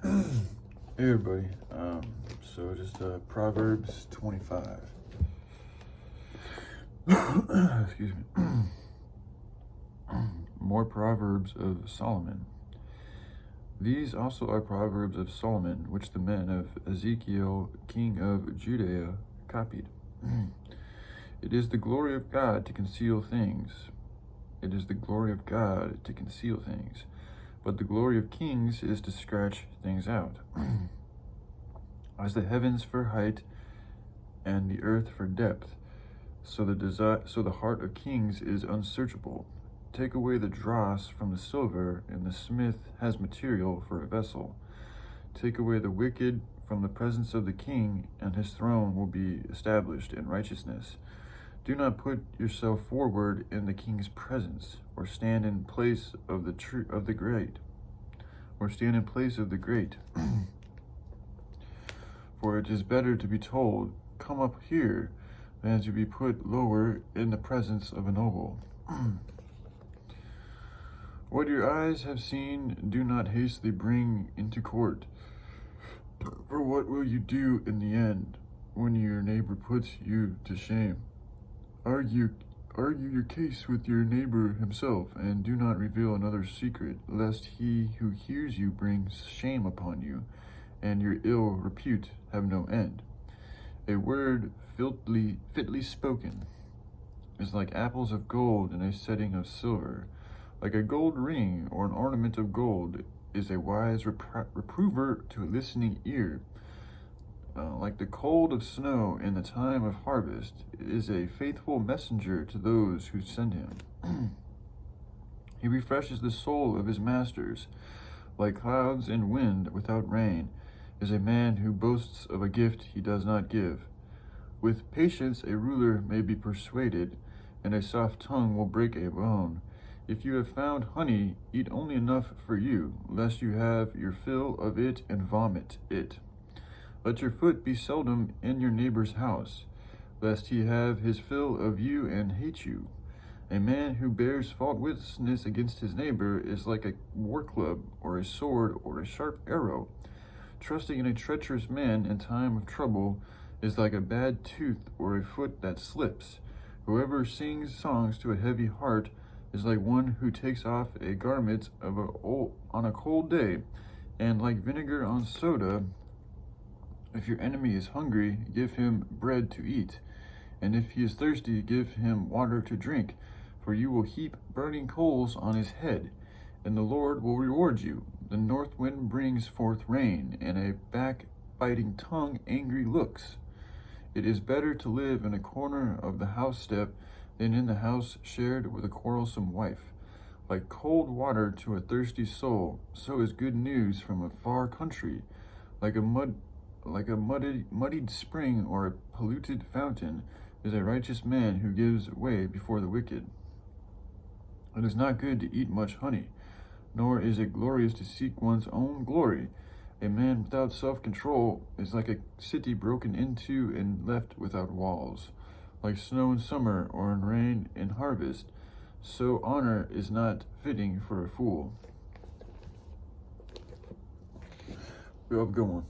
Hey everybody, so just Proverbs 25. Excuse me. More Proverbs of Solomon. These also are Proverbs of Solomon, which the men of Ezekiel, king of Judea, copied. It is the glory of God to conceal things. It is the glory of God to conceal things, but the glory of kings is to scratch things out. As the heavens for height and the earth for depth, so the heart of kings is unsearchable. Take away the dross from the silver, and the smith has material for a vessel. Take away the wicked from the presence of the king, and his throne will be established in righteousness. Do not put yourself forward in the king's presence, or stand in place of the great, For it is better to be told, "Come up here," than to be put lower in the presence of a noble. What your eyes have seen, do not hastily bring into court. For what will you do in the end, when your neighbor puts you to shame? Argue your case with your neighbor himself, and do not reveal another's secret, lest he who hears you brings shame upon you, and your ill repute have no end. A word fitly spoken is like apples of gold in a setting of silver. Like a gold ring or an ornament of gold is a wise reprover to a listening ear. Like the cold of snow in the time of harvest is a faithful messenger to those who send him. He refreshes the soul of his masters. Like clouds and wind without rain is a man who boasts of a gift he does not give. With patience a ruler may be persuaded, and a soft tongue will break a bone. If you have found honey, eat only enough for you, lest you have your fill of it and vomit it. Let your foot be seldom in your neighbor's house, lest he have his fill of you and hate you. A man who bears false witness against his neighbor is like a war club, or a sword, or a sharp arrow. Trusting in a treacherous man in time of trouble is like a bad tooth or a foot that slips. Whoever sings songs to a heavy heart is like one who takes off a garment on a cold day, and like vinegar on soda. If your enemy is hungry, give him bread to eat, and if he is thirsty, give him water to drink, for you will heap burning coals on his head, and the Lord will reward you. The north wind brings forth rain, and a backbiting tongue angry looks. It is better to live in a corner of the house step than in the house shared with a quarrelsome wife. Like cold water to a thirsty soul, so is good news from a far country. Like a muddied spring or a polluted fountain is a righteous man who gives way before the wicked. It is not good to eat much honey, nor is it glorious to seek one's own glory. A man without self-control is like a city broken into and left without walls. Like snow in summer or in rain in harvest, so honor is not fitting for a fool. We have a good one.